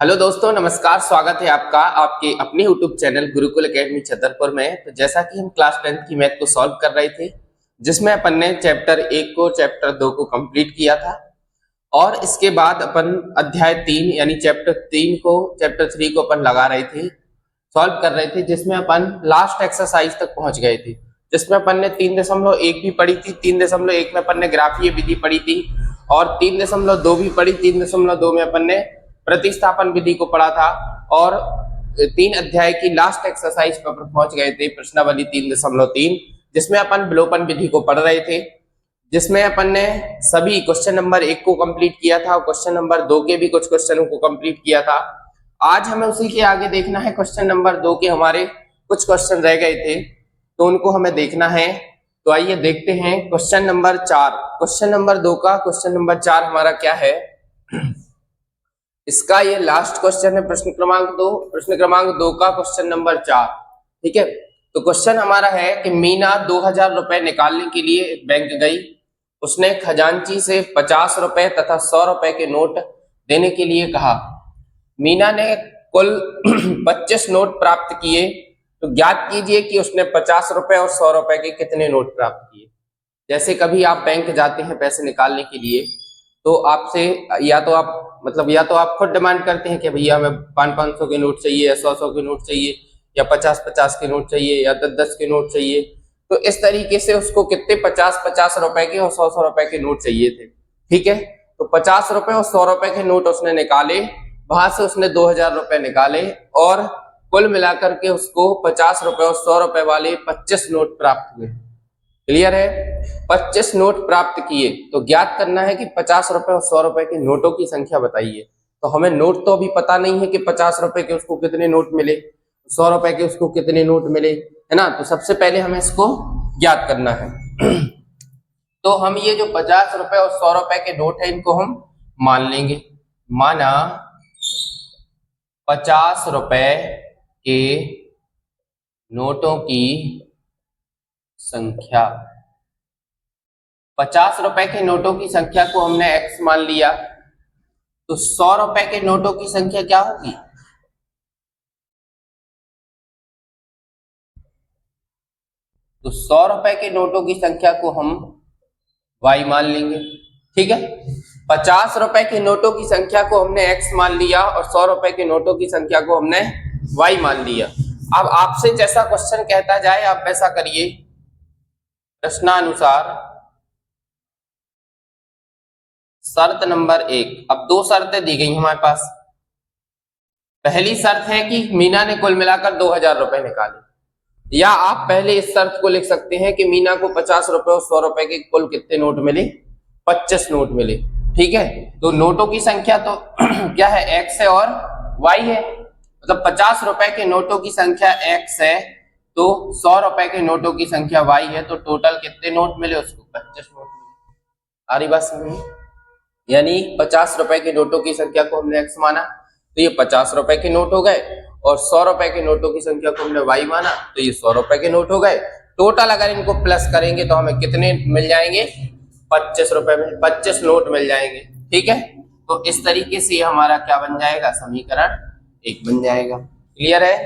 Hello दोस्तों, नमस्कार। स्वागत है आपका आपके अपने YouTube channel Gurukul academy Chhatarpur में। तो जैसा कि हम क्लास 10th की मैथ को सॉल्व कर रहे थे, जिसमें अपन ने चैप्टर 1 को चैप्टर 2 को कंप्लीट किया था और इसके बाद अपन अध्याय 3 यानी चैप्टर 3 को चैप्टर 3 को अपन लगा रहे थे, सॉल्व कर रहे थे, जिसमें अपन लास्ट एक्सरसाइज तक पहुंच गए थे, जिसमें अपन ने 3.1 भी पढ़ी थी। 3.1 में अपन ने ग्राफीय विधि पढ़ी थी और 3.2 भी पढ़ी। 3.2 में अपन ने प्रतिस्थापन विधि को पढ़ा था और 3 अध्याय की लास्ट एक्सरसाइज पर पहुंच गए थे, प्रश्नावली 3.3, जिसमें अपन विलोपन विधि को पढ़ रहे थे, जिसमें अपन ने सभी क्वेश्चन नंबर 1 को कंप्लीट किया था और क्वेश्चन नंबर 2 के भी कुछ क्वेश्चनों को कंप्लीट किया था। आज हमें उसी के आगे देखना है। क्वेश्चन नंबर 2 के हमारे कुछ क्वेश्चन रह गए थे तो उनको हमें देखना है। तो आइए देखते हैं क्वेश्चन नंबर 4। क्वेश्चन नंबर 2 का क्वेश्चन नंबर 4 हमारा क्या है, इसका ये लास्ट क्वेश्चन है। प्रश्न क्रमांक 2 का क्वेश्चन नंबर 4। ठीक है, तो क्वेश्चन हमारा है कि मीना 2000 रुपए निकालने के लिए बैंक गई। उसने खजांची से 50 रुपए तथा 100 रुपए के नोट देने के लिए कहा। मीना ने कुल 25 नोट प्राप्त किए, तो ज्ञात कीजिए कि उसने 50 रुपए और 100 रुपए के कितने नोट प्राप्त किए। जैसे कभी आप बैंक जाते हैं पैसे निकालने के लिए, तो आपसे या तो आप खुद डिमांड करते हैं कि भैया हमें 500 के नोट चाहिए या 100 के नोट चाहिए या 50 के नोट चाहिए या 10 के नोट चाहिए। तो इस तरीके से उसको कितने 50 रुपए के और 100 रुपए के नोट चाहिए थे। ठीक है, तो 50 रुपए और 100 रुपए के नोट उसने निकाले, वहां से उसने 2000 रुपए निकाले और कुल मिलाकर के उसको 50 रुपए और 100 रुपए वाले 25 नोट प्राप्त हुए। क्लियर है, 25 नोट प्राप्त किए। तो ज्ञात करना है कि 50 रुपए और 100 रुपए के नोटों की संख्या बताइए। तो हमें नोट तो अभी पता नहीं है कि 50 रुपए के उसको कितने नोट मिले, 100 रुपए के उसको कितने नोट मिले, है ना। तो सबसे पहले हमें इसको ज्ञात करना है। तो हम ये जो 50 रुपए और 100 रुपए के नोट है इनको हम मान लेंगे। माना 50 रुपए के नोटों की संख्या, 50 रुपए के नोटों की संख्या को हमने x मान लिया। तो 100 रुपए के नोटों की संख्या क्या होगी, तो 100 रुपए के नोटों की संख्या को हम y मान लेंगे। ठीक है, 50 रुपए के नोटों की संख्या को हमने x मान लिया और 100 रुपए के नोटों की संख्या को हमने y मान लिया। अब आपसे जैसा क्वेश्चन कहता जाए आप वैसा करिए। प्रश्नानुसार शर्त नंबर 1। अब 2 शर्तें दी गई हमारे पास। पहली शर्त है कि मीना ने कुल मिलाकर 2000 रुपए निकाले, या आप पहले इस शर्त को लिख सकते हैं कि मीना को 50 रुपए और 100 रुपए के कुल कितने नोट मिले, 25 नोट मिले। ठीक है, तो नोटों की संख्या तो क्या है, x है और y है। मतलब 50 रुपए के नोटों की संख्या x है तो 100 रुपए के नोटों की संख्या y है। तो टोटल कितने नोट मिले उसको, 25 नोट मिले। आ रही बात समझ में? यानी 50 रुपए के नोटों की संख्या को हमने x माना तो ये 50 रुपए के नोट हो गए, और 100 रुपए के नोटों की संख्या को हमने y माना तो ये 100 रुपए के नोट हो गए। टोटल अगर इनको प्लस करेंगे तो हमें कितने मिल जाएंगे, 25 रुपए में 25 नोट मिल जाएंगे। ठीक है, तो इस तरीके से हमारा क्या बन जाएगा, समीकरण 1 बन जाएगा। क्लियर है।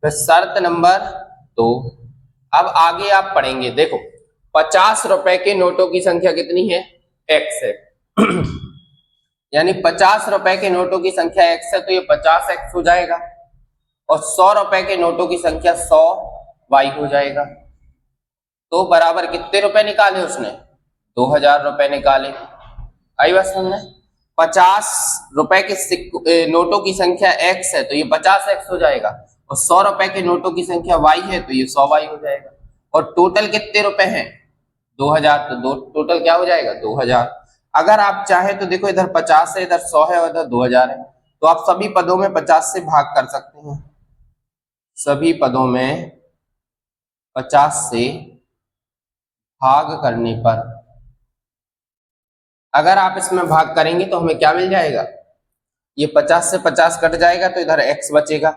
फिर शर्त नंबर 2। अब आगे आप पढ़ेंगे, देखो 50 रुपए के नोटों की संख्या कितनी है, x है। यानी 50 रुपए के नोटों की संख्या x है तो ये 50x हो जाएगा, और 100 रुपए के नोटों की संख्या 100y हो जाएगा। तो बराबर कितने रुपए निकाले उसने, 2000 रुपए निकाले। आई बात समझ में? 50 रुपए के नोटों की संख्या x है तो ये 50x हो जाएगा, और 100 रुपए के नोटों की संख्या y है तो ये 100y हो जाएगा। और टोटल कितने रुपए हैं, 2000। तो टोटल क्या हो जाएगा, 2000। अगर आप चाहे तो देखो इधर 50 है, इधर 100 है और इधर 2000 है, तो आप सभी पदों में 50 से भाग कर सकते हैं। सभी पदों में 50 से भाग करने पर अगर आप इसमें भाग करेंगे तो हमें क्या मिल जाएगा, ये 50 से 50 कट जाएगा तो इधर x बचेगा,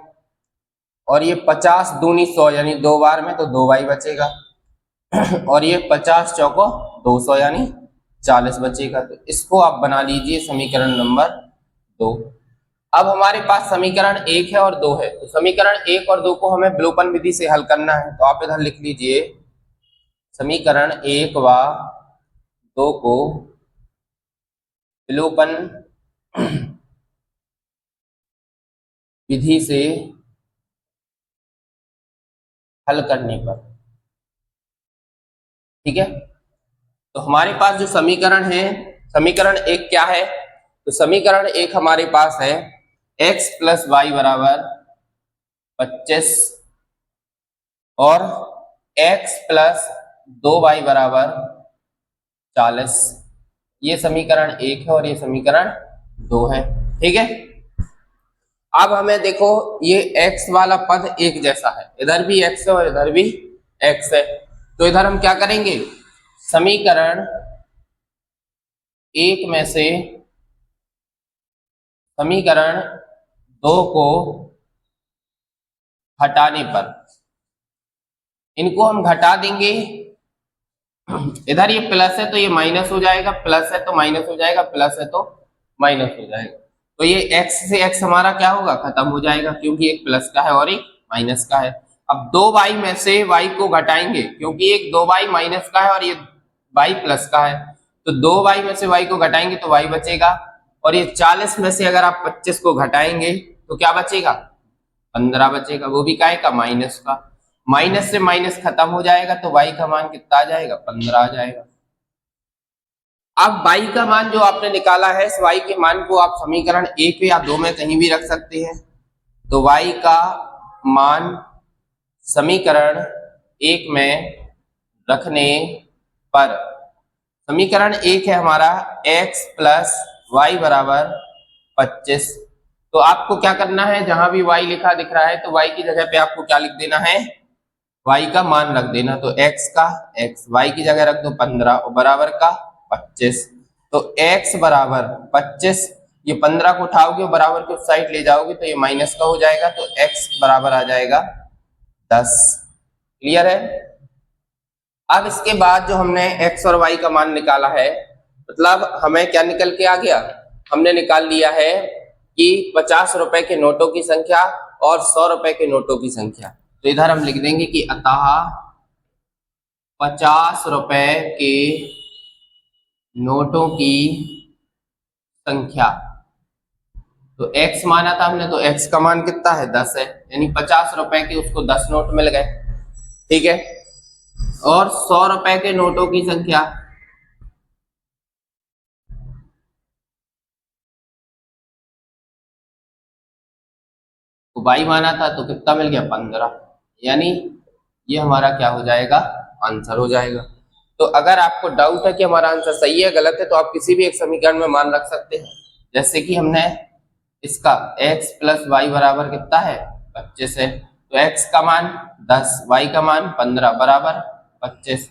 और ये 50 दूनी 100 यानी 2 बार में तो 2y बचेगा, और ये 50 चौको 200 यानी 40 बचेगा। तो इसको आप बना लीजिए समीकरण नंबर 2। अब हमारे पास समीकरण 1 है और 2 है, तो समीकरण 1 और 2 को हमें विलोपन विधि से हल करना है। तो आप इधर लिख लीजिए समीकरण 1 व 2 को विलोपन विधि से हल करने पर, ठीक है। तो हमारे पास जो समीकरण है, समीकरण 1 क्या है? तो समीकरण 1 हमारे पास है x प्लस वाई बराबर 25 और x प्लस 2y बराबर 40। ये समीकरण 1 है और ये समीकरण 2 है, ठीक है। अब हमें देखो ये x वाला पद एक जैसा है, इधर भी x है और इधर भी x है, तो इधर हम क्या करेंगे, समीकरण 1 में से समीकरण 2 को हटाने पर इनको हम घटा देंगे। इधर ये प्लस है तो ये माइनस हो जाएगा, प्लस है तो माइनस हो जाएगा, प्लस है तो माइनस हो जाएगा। तो ये x से x हमारा क्या होगा, खत्म हो जाएगा, क्योंकि एक प्लस का है और एक माइनस का है। अब 2y में से y को घटाएंगे, क्योंकि एक 2y माइनस का है और ये y प्लस का है, तो 2y में से y को घटाएंगे तो y बचेगा। और ये 40 में से अगर आप 25 को घटाएंगे तो क्या बचेगा, 15 बचेगा, वो भी काय का, माइनस का। माइनस से माइनस खत्म हो जाएगा तो y का मान कितना आ जाएगा, 15 आ जाएगा। अब y का मान जो आपने निकाला है, इस y के मान को आप समीकरण 1 या 2 में कहीं भी रख सकते हैं। तो y का मान समीकरण 1 में रखने पर, समीकरण 1 है हमारा x प्लस वाई बराबर 25। तो आपको क्या करना है, जहां भी y लिखा दिख रहा है तो y की जगह पे आपको क्या लिख देना है, y का मान रख देना। तो x का x, y की जगह रख दो 15 और बराबर का 25। तो x बराबर 25, ये 15 को उठाओगे और बराबर के उस साइड ले जाओगे तो ये माइनस का हो जाएगा, तो x बराबर आ जाएगा 10। क्लियर है। अब इसके बाद जो हमने x और y का मान निकाला है, मतलब हमें क्या निकल के आ गया, हमने निकाल लिया है कि 50 रुपए के नोटों की संख्या और 100 रुपए के नोटों की संख्या। तो इधर हम लिख देंगे कि अतः 50 रुपए के नोटों की संख्या, तो x माना था हमने, तो x का मान कितना है, 10 है, यानी 50 रुपए के उसको 10 नोट मिल गए, ठीक है। और 100 रुपए के नोटों की संख्या, तो बाई माना था तो कितना मिल गया, 15, यानी ये हमारा क्या हो जाएगा, आंसर हो जाएगा। तो अगर आपको डाउट है कि हमारा आंसर सही है गलत है, तो आप किसी भी एक समीकरण में मान रख सकते हैं। जैसे कि हमने इसका x प्लस वाई बराबर कितना है, 25 है, तो x का मान 10, y का मान 15 बराबर 25,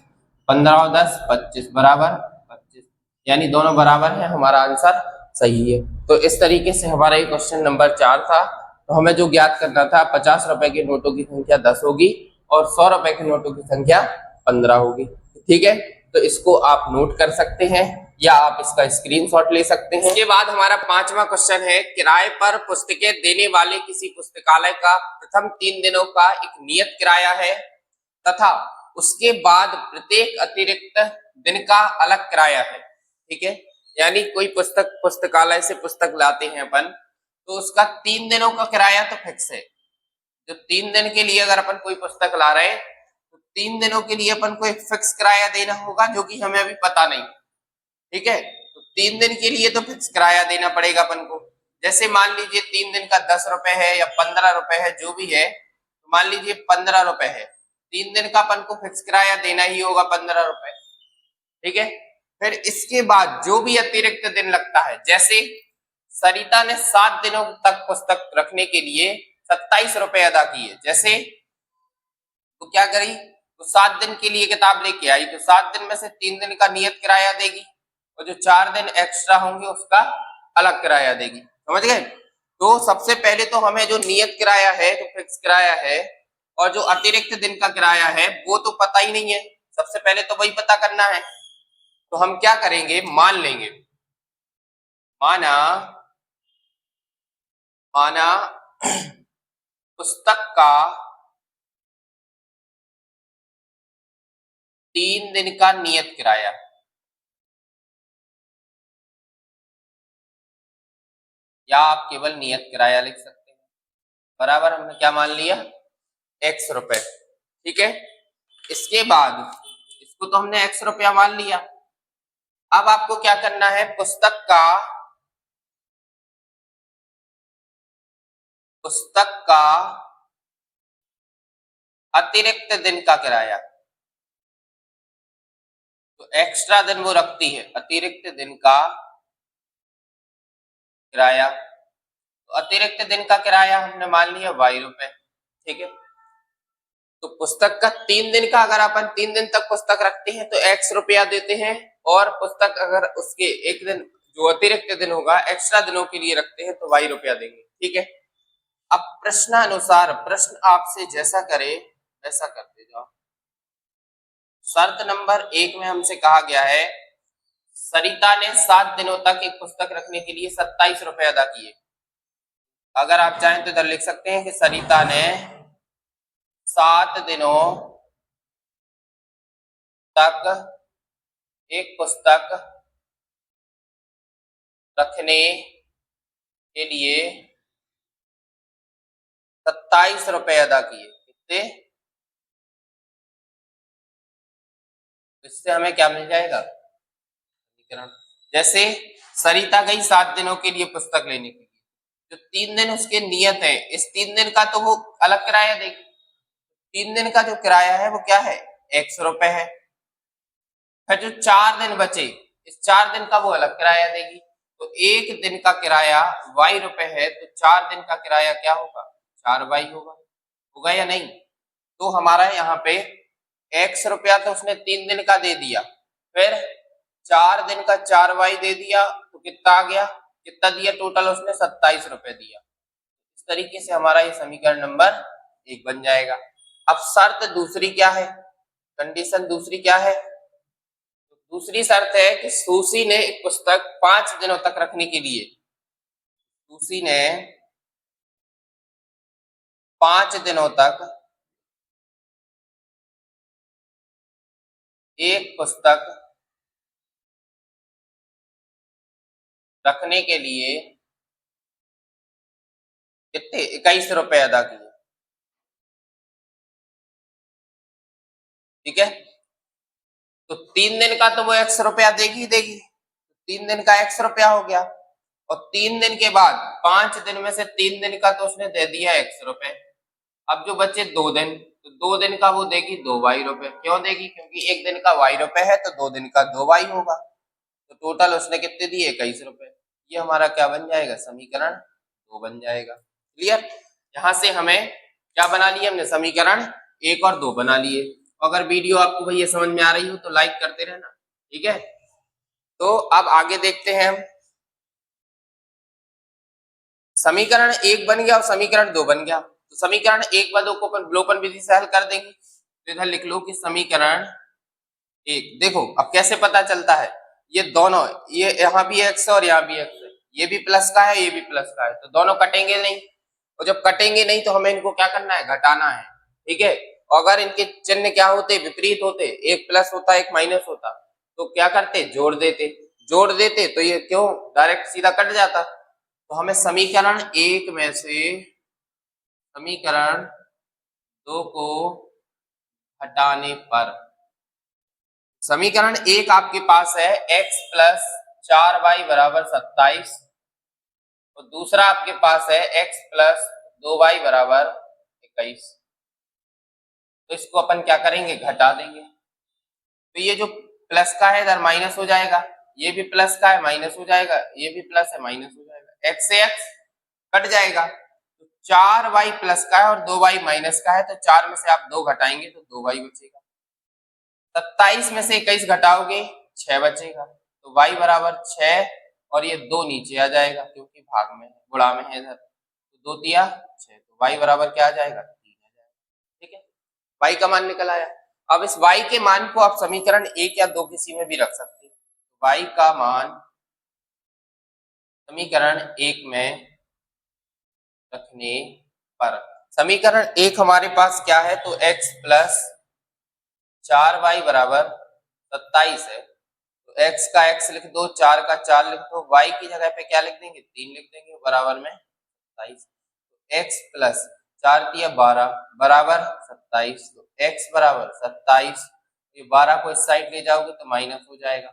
15 और 10 25 बराबर 25, यानी दोनों बराबर है, हमारा आंसर सही है। तो इस तरीके से हमारा ये क्वेश्चन नंबर 4 था। तो हमें जो ज्ञात करना था, 50 रुपए के नोटों की संख्या 10 होगी और 100 रुपए के नोटों की संख्या 15 होगी, ठीक है। तो इसको आप नोट कर सकते हैं या आप इसका स्क्रीनशॉट ले सकते हैं। इसके बाद हमारा 5वां क्वेश्चन है, किराए पर पुस्तकें देने वाले किसी पुस्तकालय का प्रथम 3 दिनों का एक नियत किराया है तथा उसके बाद प्रत्येक अतिरिक्त दिन का अलग किराया है, ठीक है। यानी कोई पुस्तकालय से पुस्तक लाते हैं अपन, तो उसका 3 दिनों का किराया तो फिक्स है। जो 3 दिन के लिए अगर अपन कोई पुस्तक ला रहे हैं, तो 3 दिनों के लिए अपन को एक फिक्स किराया देना होगा, जो कि हमें अभी पता नहीं, ठीक है। तो 3 दिन के लिए तो फिक्स किराया देना पड़ेगा अपन को। जैसे मान लीजिए 3 दिन का 10 रुपए है या 15 रुपए है, जो भी है, तो मान लीजिए 15 रुपए है, 3 दिन का अपन को फिक्स किराया देना ही होगा 15 रुपए, ठीक है। फिर इसके बाद जो भी अतिरिक्त दिन लगता है, जैसे सरिता ने 7 दिनों तक पुस्तक रखने के लिए 27 रुपए अदा किए, जैसे तो क्या करी, तो 7 दिन के लिए किताब लेके आई, तो 7 दिन में से 3 दिन का नियत किराया देगी और जो 4 दिन एक्स्ट्रा होंगे उसका अलग किराया देगी, समझ गए। तो सबसे पहले तो हमें जो नियत किराया है, जो फिक्स किराया है, और जो अतिरिक्त दिन का किराया है, वो तो पता ही नहीं है, सबसे पहले तो वही पता करना है। तो हम क्या करेंगे, मान लेंगे, माना माना पुस्तक का 3 दिन का नियत किराया, या आप केवल नियत किराया लिख सकते हैं, बराबर हमने क्या मान लिया, x रुपए। ठीक है, इसके बाद इसको तो हमने x रुपया मान लिया। अब आपको क्या करना है, पुस्तक का अतिरिक्त दिन का किराया, तो एक्स्ट्रा दिन वो रखती है, अतिरिक्त दिन का किराया। तो अतिरिक्त दिन का किराया हमने मान लिया y रुपए। ठीक है, तो पुस्तक का 3 दिन का, अगर अपन 3 दिन तक पुस्तक रखते हैं तो x रुपया देते हैं, और पुस्तक अगर उसके एक दिन जो अतिरिक्त दिन होगा एक्स्ट्रा दिनों के लिए रखते हैं तो y रुपया देंगे। ठीक है, अब प्रश्नानुसार प्रश्न आपसे जैसा करे वैसा करते जाओ। शर्त नंबर 1 में हमसे कहा गया है सरिता ने 7 दिनों तक एक पुस्तक रखने के लिए 27 रुपए अदा किए। अगर आप चाहें तो इधर लिख सकते हैं कि सरिता ने 7 दिनों तक एक पुस्तक रखने के लिए 27 रुपए अदा किए। कितने? इससे हमें क्या मिल जाएगा, जैसे सरिता गई 7 दिनों के लिए पुस्तक लेने के लिए, जो 3 दिन उसके नियत है, इस 3 दिन का तो वो अलग किराया देगी। 3 दिन का जो किराया है वो क्या है, x रुपए है। फिर जो 4 दिन बचे, इस 4 दिन का वो अलग किराया देगी। तो एक दिन का किराया y रुपए है, तो 4 दिन का किराया क्या होगा, 4y होगा या नहीं। तो हमारा यहाँ पे x रुपया तो उसने 3 दिन का दे दिया, फिर 4 दिन का 4y दे दिया, तो कितना आ गया, कितना दिया टोटल उसने, 27 रुपए दिया। इस तरीके से हमारा ये समीकरण नंबर 1 बन जाएगा। अब शर्त दूसरी क्या है, कंडीशन दूसरी क्या है, दूसरी शर्त है कि सुशी ने एक पुस्तक 5 दिनों तक रखने के लिए, सुशी ने 5 दिनों तक एक पुस्तक रखने के लिए कितने, 21 रुपए अदा किए। ठीक है, तो 3 दिन का तो वो x रुपया देगी, 3 दिन का x रुपया हो गया, और 3 दिन के बाद 5 दिन में से 3 दिन का तो उसने दे दिया x रुपए। अब जो बचे 2 दिन, तो 2 दिन का वो देगी 2y रुपए। क्यों देगी, क्योंकि एक दिन का y रुपए है तो 2 दिन का 2y होगा, तो टोटल उसने कितने दिए, 21 रुपए। ये हमारा क्या बन जाएगा, समीकरण 2 बन जाएगा। क्लियर, यहाँ से हमें क्या बना लिया हमने, समीकरण 1 और 2 बना लिए। अगर वीडियो आपको भैया समझ में आ रही हो तो लाइक करते रहना। ठीक है, तो अब आगे देखते हैं हम, समीकरण 1 बन गया और समीकरण 2 बन गया, तो समीकरण 1 व 2 को अपन विलोपन विधि से हल कर देंगे। तो इधर लिख लो कि समीकरण 1, देखो अब कैसे पता चलता है, ये दोनों, ये यहाँ भी x है और यहाँ भी x है, ये भी प्लस का है ये भी प्लस का है, तो दोनों कटेंगे नहीं, और जब कटेंगे नहीं तो हमें इनको क्या करना है, घटाना है। ठीक है, अगर इनके चिन्ह क्या होते, विपरीत होते, एक प्लस होता एक माइनस होता, तो क्या करते, जोड़ देते तो ये क्यों डायरेक्ट सीधा कट जाता। तो हमें समीकरण 1 में से समीकरण 2 को हटाने पर, समीकरण 1 आपके पास है x प्लस 4y बराबर 27, और दूसरा आपके पास है x प्लस 2y बराबर 21। तो इसको अपन क्या करेंगे, घटा देंगे। तो ये जो प्लस का है इधर माइनस हो जाएगा, ये भी प्लस का है माइनस हो जाएगा, ये भी प्लस है माइनस हो जाएगा, x से x कट जाएगा। तो 4y प्लस का है और 2y माइनस का है, तो 4 में से आप 2 घटाएंगे तो 2y बचेगा। 27 में से 21 घटाओगे 6 बचेगा, तो y बराबर 6, और ये 2 नीचे आ जाएगा क्योंकि भाग में है, गुणा में है इधर, तो 2 तिया 6, तो y बराबर क्या आ जाएगा, 3 आ जाएगा। ठीक है, y का मान निकल आया। अब इस y के मान को आप समीकरण 1 या 2 किसी में भी रख सकते हैं। y का मान समीकरण 1 में रखने पर समीकरण 1 हमारे पास क्या है, तो x प्लस 4y बराबर 27 है। तो x का x लिख दो, 4 का 4 लिख दो, y की जगह पे क्या लिख देंगे, 3 लिख देंगे, बराबर में 27। तो x प्लस 4 तिया 12 बराबर 27। तो x बराबर 27, ये 12 को इस साइड ले जाओगे तो माइनस हो जाएगा।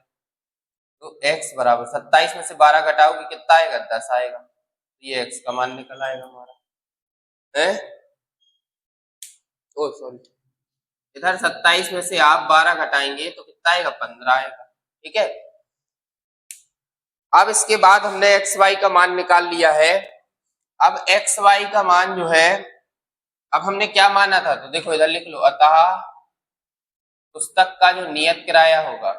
तो x बराबर 27 में से 12 घटाओगे कितना आएगा, 10 आएगा। तो ये x का मान निकल आएगा हमारा है। ओ सॉरी, इधर 27 में से आप 12 घटाएंगे तो कितना आएगा, 15 आएगा। ठीक है, अब इसके बाद हमने एक्स वाई का मान निकाल लिया है। अब एक्स वाई का मान जो है, अब हमने क्या माना था, तो देखो इधर लिख लो, अतः पुस्तक का जो नियत किराया होगा,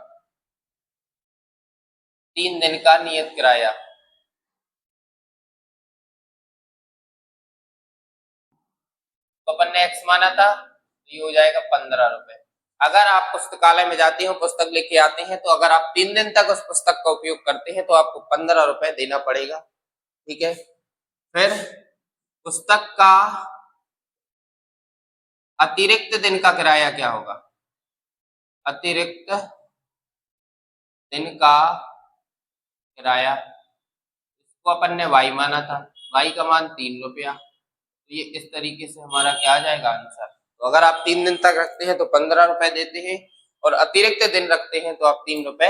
3 दिन का नियत किराया, तो अपन ने एक्स माना था, तो ये हो जाएगा 15 रुपए। अगर आप पुस्तकालय में जाते हो, पुस्तक लेके आते हैं, तो अगर आप 3 दिन तक उस पुस्तक का उपयोग करते हैं तो आपको 15 रुपए देना पड़ेगा। ठीक है, फिर पुस्तक का अतिरिक्त दिन का किराया क्या होगा, अतिरिक्त दिन का किराया, इसको अपन ने y माना था, y का मान 3 रुपया। तो ये इस तरीके से हमारा क्या आ जाएगा आंसर। तो अगर आप 3 दिन तक रखते हैं तो 15 रुपए देते हैं, और अतिरिक्त दिन रखते हैं तो आप 3 रुपए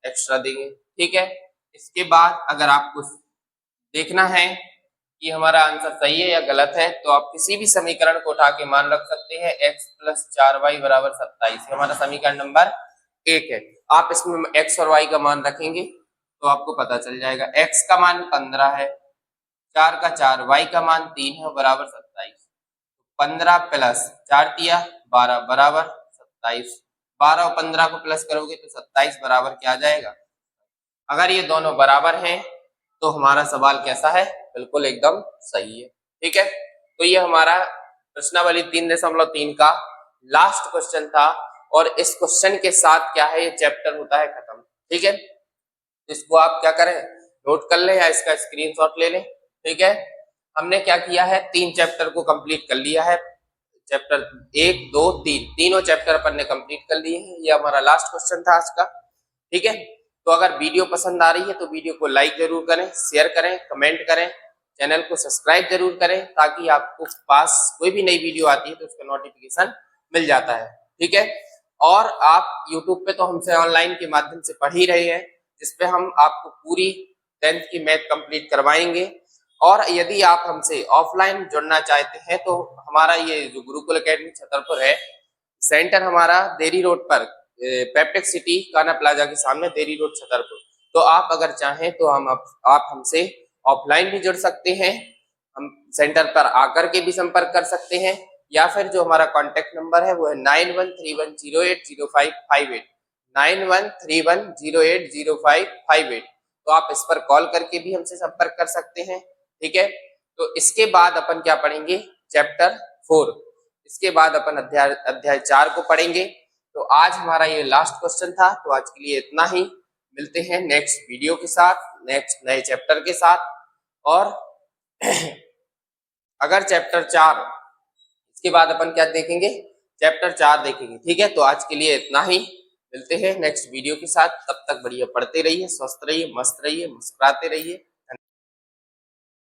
एक्स्ट्रा देंगे। ठीक है, इसके बाद अगर आपको देखना है कि हमारा आंसर सही है या गलत है, तो आप किसी भी समीकरण को उठा के मान रख सकते हैं। x प्लस 4y बराबर 27 हमारा समीकरण नंबर 1 है। आप इसमें x और y का मान रखेंगे तो आपको पता चल जाएगा। x का मान 15 है, 4 का 4, y का मान 3 है, बराबर 27। 15 प्लस 4 तिया 12 बराबर 27। 12 और 15 को प्लस करोगे तो 27 बराबर क्या आ जाएगा। अगर ये दोनों बराबर हैं तो हमारा सवाल कैसा है, बिल्कुल एकदम सही है। ठीक है, तो ये हमारा प्रश्नावली 3.3 का लास्ट क्वेश्चन था, और इस क्वेश्चन के साथ क्या है, ये चैप्टर होता है खत्म। ठीक है, इसको आप क्या करें, नोट कर लें या इसका स्क्रीनशॉट ले लें। ठीक है, हमने क्या किया है, 3 चैप्टर को कंप्लीट कर लिया है। चैप्टर 1, 2, 3 तीनों चैप्टर अपन ने कंप्लीट कर लिए हैं। ये हमारा लास्ट क्वेश्चन था आज का। ठीक है, तो अगर वीडियो पसंद आ रही है तो वीडियो को लाइक जरूर करें, शेयर करें, कमेंट करें, चैनल को सब्सक्राइब जरूर करें, ताकि आपको पास कोई भी नई वीडियो आती है तो उसका नोटिफिकेशन मिल जाता है। ठीक है, और आप यूट्यूब पे तो हमसे ऑनलाइन के माध्यम से पढ़ ही रहे हैं, जिसपे हम आपको पूरी 10th की मैथ कंप्लीट करवाएंगे। और यदि आप हमसे ऑफलाइन जुड़ना चाहते हैं तो हमारा ये जो गुरुकुल एकेडमी छतरपुर है, सेंटर हमारा देरी रोड पर, पेप्टेक सिटी काना प्लाजा के सामने, देरी रोड छतरपुर। तो आप अगर चाहें तो आप हमसे ऑफलाइन भी जुड़ सकते हैं, हम सेंटर पर आकर के भी संपर्क कर सकते हैं, या फिर जो हमारा कॉन्टेक्ट नंबर है वो है 9131080558, 9131080558। तो आप इस पर कॉल करके भी हमसे संपर्क कर सकते हैं। ठीक है, तो इसके बाद अपन क्या पढ़ेंगे, चैप्टर 4, इसके बाद अपन अध्याय 4 को पढ़ेंगे। तो आज हमारा ये लास्ट क्वेश्चन था, तो आज के लिए इतना ही। मिलते हैं नेक्स्ट वीडियो के साथ, नेक्स्ट नए चैप्टर के साथ। और अगर चैप्टर 4, इसके बाद अपन क्या देखेंगे, चैप्टर 4 देखेंगे। ठीक है, तो आज के लिए इतना ही। मिलते हैं नेक्स्ट वीडियो के साथ, तब तक बढ़िया पढ़ते रहिए, स्वस्थ रहिए, मस्त रहिए, मुस्कुराते रहिए।